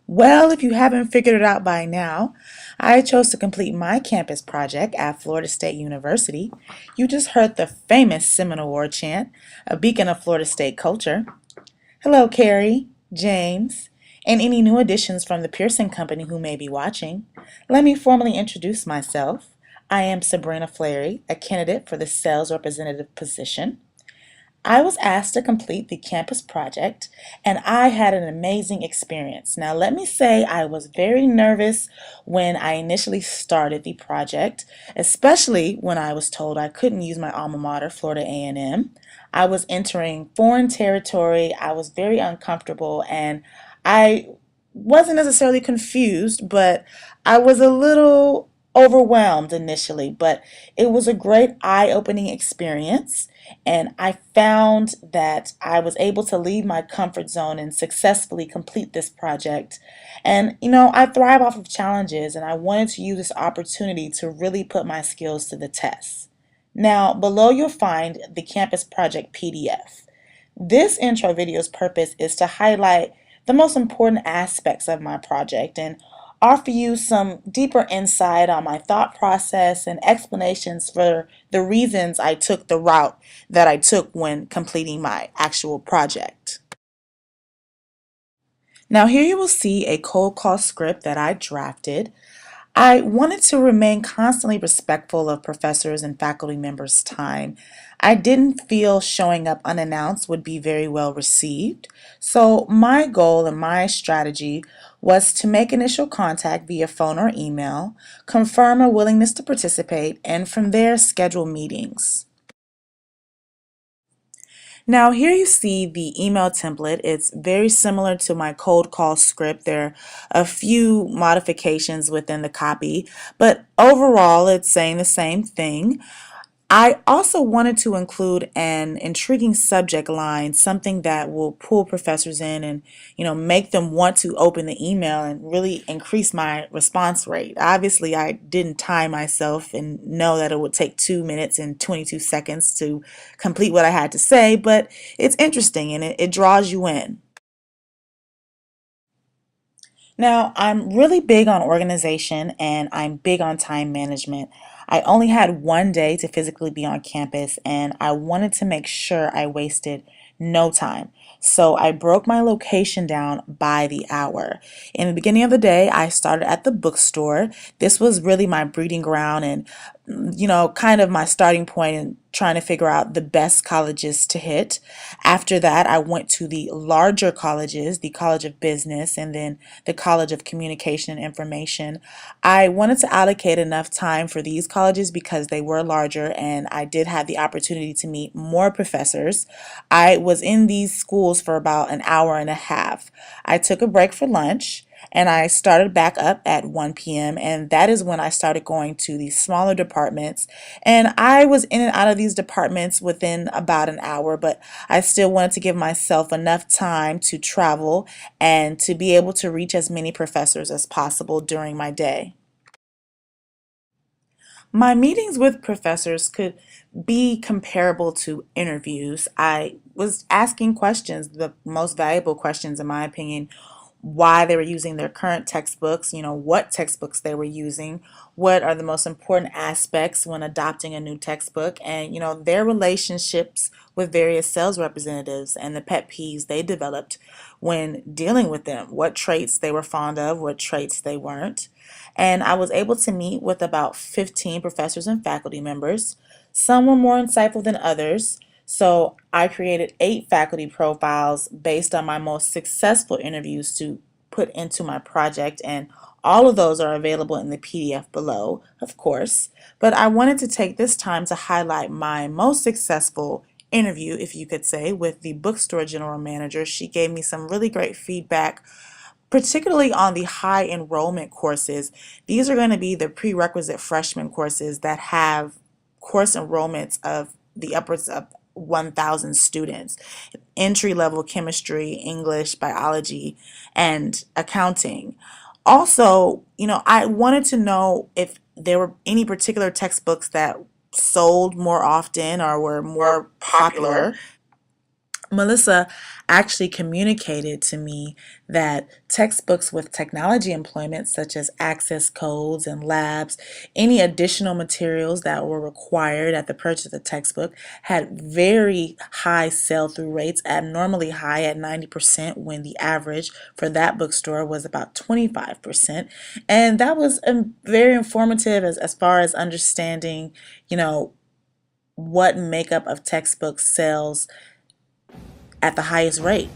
Well, if you haven't figured it out by now, I chose to complete my campus project at Florida State University. You just heard the famous Seminole War chant, a beacon of Florida State culture. Hello, Carrie, James, and any new additions from the Pearson Company who may be watching. Let me formally introduce myself. I am Sabrina Flary, a candidate for the sales representative position. I was asked to complete the campus project and I had an amazing experience. Now, let me say I was very nervous when I initially started the project, especially when I was told I couldn't use my alma mater, Florida A&M. I was entering foreign territory. I was very uncomfortable and I wasn't necessarily confused, but I was a little overwhelmed initially, but it was a great eye-opening experience. And I found that I was able to leave my comfort zone and successfully complete this project. And, I thrive off of challenges, and I wanted to use this opportunity to really put my skills to the test. Now, below you'll find the Campus Project PDF. This intro video's purpose is to highlight the most important aspects of my project and offer you some deeper insight on my thought process and explanations for the reasons I took the route that I took when completing my actual project. Now here you will see a cold call script that I drafted. I wanted to remain constantly respectful of professors and faculty members' time. I didn't feel showing up unannounced would be very well received. So, my goal and my strategy was to make initial contact via phone or email, confirm a willingness to participate, and from there schedule meetings. Now here you see the email template. It's very similar to my cold call script. There are a few modifications within the copy, but overall it's saying the same thing. I also wanted to include an intriguing subject line, something that will pull professors in and, make them want to open the email and really increase my response rate. Obviously, I didn't time myself and know that it would take 2 minutes and 22 seconds to complete what I had to say, but it's interesting and it draws you in. Now, I'm really big on organization and I'm big on time management. I only had one day to physically be on campus and I wanted to make sure I wasted no time. So I broke my location down by the hour. In the beginning of the day, I started at the bookstore. This was really my breeding ground and, kind of my starting point in trying to figure out the best colleges to hit. After that, I went to the larger colleges, the College of Business, and then the College of Communication and Information. I wanted to allocate enough time for these colleges because they were larger and I did have the opportunity to meet more professors. I was in these schools for about an hour and a half. I took a break for lunch and I started back up at 1 p.m. and that is when I started going to these smaller departments and I was in and out of these departments within about an hour, but I still wanted to give myself enough time to travel and to be able to reach as many professors as possible during my day. My meetings with professors could be comparable to interviews. I was asking questions, the most valuable questions, in my opinion, why they were using their current textbooks, what textbooks they were using, what are the most important aspects when adopting a new textbook, and, their relationships with various sales representatives and the pet peeves they developed when dealing with them, what traits they were fond of, what traits they weren't. And I was able to meet with about 15 professors and faculty members. Some were more insightful than others. So I created 8 faculty profiles based on my most successful interviews to put into my project, and all of those are available in the PDF below, of course. But I wanted to take this time to highlight my most successful interview, if you could say, with the bookstore general manager. She gave me some really great feedback, particularly on the high enrollment courses. These are going to be the prerequisite freshman courses that have course enrollments of the upwards of 1,000 students. Entry level chemistry, English, biology, and accounting. Also, I wanted to know if there were any particular textbooks that sold more often or were more popular. Melissa actually communicated to me that textbooks with technology employment, such as access codes and labs, any additional materials that were required at the purchase of the textbook, had very high sell through rates, abnormally high at 90%, when the average for that bookstore was about 25%. And that was very informative as far as understanding, you know, what makeup of textbook sales at the highest rate.